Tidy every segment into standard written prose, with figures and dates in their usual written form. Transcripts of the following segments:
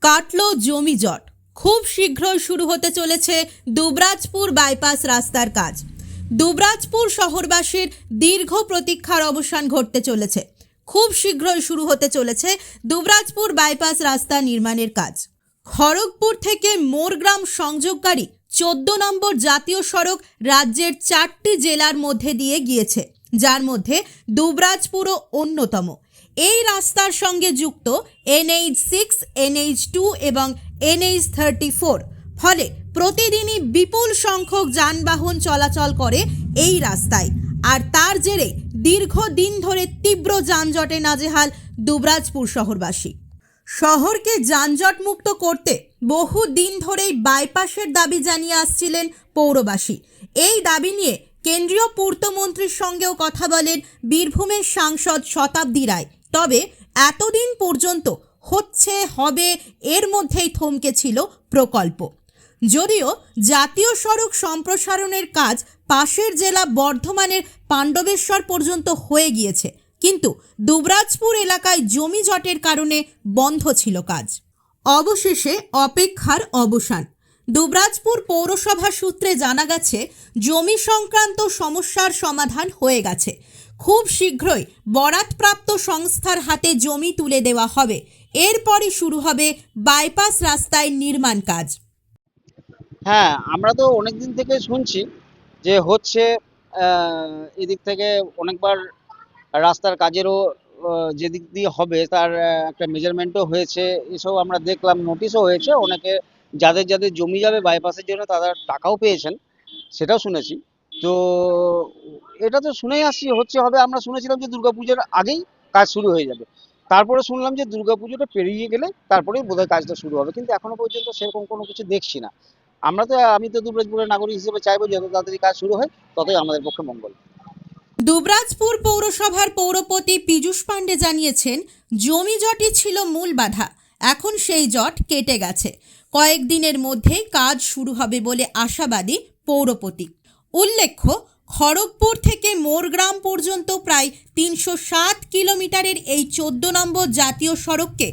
কাটলো জমি জট। খুব শীঘ্রই শুরু হতে চলেছে দুবরাজপুর বাইপাস রাস্তার কাজ। দুবরাজপুর শহরবাসীর দীর্ঘ প্রতীক্ষার অবসান ঘটতে চলেছে। খুব শীঘ্রই শুরু হতে চলেছে দুবরাজপুর বাইপাস রাস্তা নির্মাণের কাজ। খড়গপুর থেকে মোরগ্রাম সংযোগকারী 14 নম্বর জাতীয় সড়ক রাজ্যের 4টি জেলার মধ্যে দিয়ে গিয়েছে, যার মধ্যে দুবরাজপুরও অন্যতম। এই রাস্তার সঙ্গে যুক্ত NH6, NH2 এবং NH34, ফলে প্রতিদিনই বিপুল সংখ্যক যানবাহন চলাচল করে এই রাস্তায়। আর তার জেরে দীর্ঘদিন ধরে তীব্র যানজটে নাজেহাল দুবরাজপুর শহরবাসী। শহরকে যানজট মুক্ত করতে বহু দিন ধরেই বাইপাসের দাবি জানিয়ে আসছিলেন পৌরবাসী। এই দাবি নিয়ে কেন্দ্রীয় পূর্তমন্ত্রীর সঙ্গেও কথা বলেন বীরভূমের সাংসদ শতাব্দী রায়। তবে এতদিন পর্যন্ত হবে এর মধ্যেই থমকে ছিল প্রকল্প। যদিও জাতীয় সড়ক সম্প্রসারণের কাজ পাশের জেলা বর্ধমানের পাণ্ডবেশ্বর পর্যন্ত হয়ে গিয়েছে, কিন্তু দুবরাজপুর এলাকায় জমি জটের কারণে বন্ধ ছিল কাজ। অবশেষে অপেক্ষার অবসান। দুবরাজপুর পৌরসভা সূত্রে জানা গেছে, জমি সংক্রান্ত সমস্যার সমাধান হয়ে গেছে। খুব শীঘ্রই বরাতপ্রাপ্ত সংস্থার হাতে জমি তুলে দেওয়া হবে। এরপরই শুরু হবে বাইপাস রাস্তায় নির্মাণ কাজ। হ্যাঁ, আমরা তো অনেকদিন থেকে শুনছি যে হচ্ছে এদিক থেকে অনেকবার রাস্তার কাজেরও যেদিক দিয়ে হবে তার একটা মেজারমেন্টও হয়েছে, এসব আমরা দেখলাম, নোটিশও হয়েছে। অনেকে যাদের যাদের জমি যাবে বাইপাসের জন্য তারা টাকাও পেয়েছেন, সেটাও শুনেছি। তো এটা তো শুনেই আসছি হবে। আমরা শুনেছিলাম যে দুর্গাপুজোর আগেই কাজ শুরু হয়ে যাবে, তারপরে শুনলাম যে দুর্গাপুজোটা পেরিয়ে গেলে তারপরেই বোধহয় কাজটা শুরু হবে, কিন্তু এখনো পর্যন্ত সেরকম কোনো কিছু দেখছি না। আমি তো দুবরাজপুরের নাগরিক হিসেবে চাইবো যত তাড়াতাড়ি কাজ শুরু হয় ততই আমাদের পক্ষে মঙ্গল। দুবরাজপুর পৌরসভার পৌরপতি পীযূষ পাণ্ডে জানিয়েছেন, জমি জটই ছিল মূল বাধা। এখন সেই জট কেটে গেছে। কয়েকদিনের মধ্যেই কাজ শুরু হবে বলে আশাবাদী পৌরপতি। উল্লেখ্য, খড়গপুর থেকে মোরগ্রাম পর্যন্ত প্রায় 307 কিলোমিটারের এই 14 নম্বর জাতীয় সড়ককে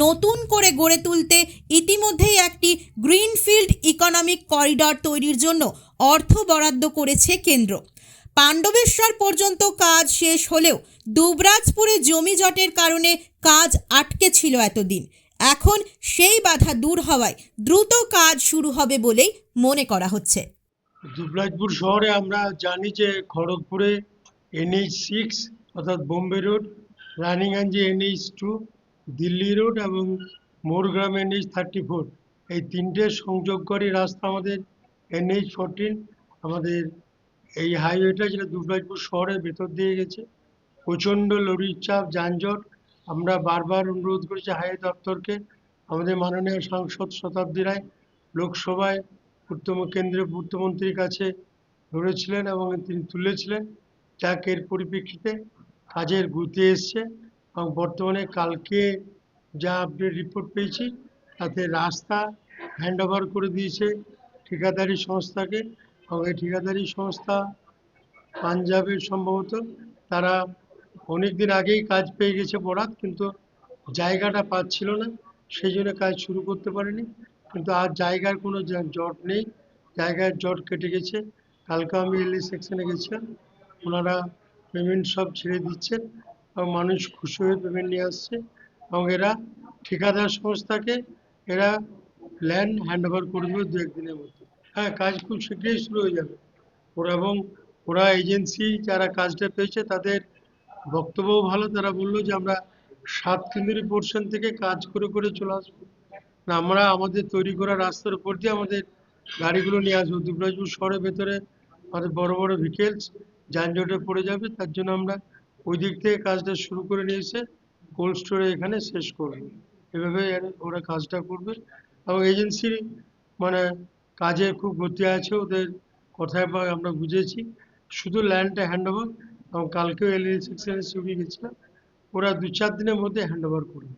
নতুন করে গড়ে তুলতে ইতিমধ্যেই একটি গ্রিনফিল্ড ইকোনমিক করিডর তৈরির জন্য অর্থ বরাদ্দ করেছে কেন্দ্র। পাণ্ডবেশ্বর পর্যন্ত কাজ শেষ হলেও দুবরাজপুরে জমি জটের কারণে কাজ আটকে ছিল এতদিন। এখন সেই বাধা দূর হওয়ায় দ্রুত কাজ শুরু হবে বলেই মনে করা হচ্ছে। দুবরাজপুর শহরে আমরা জানি যে খড়গপুরে NH6 অর্থাৎ বোম্বে রোড, রানিগঞ্জে NH2, দিল্লি রোড এবং মোরগ্রাম NH34, এই তিনটে সংযোগকারী রাস্তা আমাদের NH14 আমাদের এই হাইওয়েটা, যেটা দুবরাজপুর শহরের ভেতর দিয়ে গেছে। প্রচণ্ড লরির চাপ, যানজট। আমরা বারবার অনুরোধ করেছি হাইওয়ে দপ্তরকে। আমাদের মাননীয় সাংসদ শতাব্দী রায় লোকসভায় কেন্দ্রীয় পূর্তমন্ত্রীর কাছে ধরেছিলেন এবং তিনি তুলেছিলেন, যাকে এর পরিপ্রেক্ষিতে কাজের গতি এসছে এবং বর্তমানে কালকে যা আপডেট রিপোর্ট পেয়েছি তাতে রাস্তা হ্যান্ড ওভার করে দিয়েছে ঠিকাদারি সংস্থাকে, এবং এই ঠিকাদারি সংস্থা পাঞ্জাবের সম্ভবত, তারা অনেক দিন আগেই কাজ পেয়ে গেছে বরাত, কিন্তু জায়গাটা পাচ্ছিল না, সেই জন্য কাজ শুরু করতে পারেনি। কিন্তু আর জায়গার কোনো জট নেই, জায়গার জট কেটে গেছে। কালকে আমি LA সেকশনে গেছিলাম, ওনারা পেমেন্ট সব ছেড়ে দিচ্ছেন এবং মানুষ খুশি হয়ে পেমেন্ট নিয়ে আসছে, এবং এরা ঠিকাদার সংস্থাকে এরা ল্যান্ড হ্যান্ড ওভার করে দেবে 2-1 দিনের মধ্যে। হ্যাঁ, কাজ খুব শীঘ্রই শুরু হয়ে যাবে। ওরা এজেন্সি যারা কাজটা পেয়েছে তাদের বক্তব্যও ভালো। তারা বললো যে আমরা 7 কেন্দ্রীয় পোর্শন থেকে কাজ করে করে চলে আসবো না, আমরা আমাদের তৈরি করা রাস্তার উপর দিয়ে আমাদের গাড়িগুলো নিয়ে আসবো। দুবরাজপুর শহরের ভেতরে আমাদের বড় বড় ভেহিকেলস যানজটে পড়ে যাবে, তার জন্য আমরা ওই দিক থেকে কাজটা শুরু করে নিয়ে এসে কোল্ড স্টোরে এখানে শেষ করবো। এভাবে ওরা কাজটা করবে এবং এজেন্সির মানে কাজে খুব গতি আছে ওদের, কথায় আমরা বুঝেছি। শুধু ল্যান্ডটা হ্যান্ড ওভার, এবং কালকেও LA সেকশনে গেছিলাম, ওরা 2-4 দিনের মধ্যে হ্যান্ড ওভার করবে।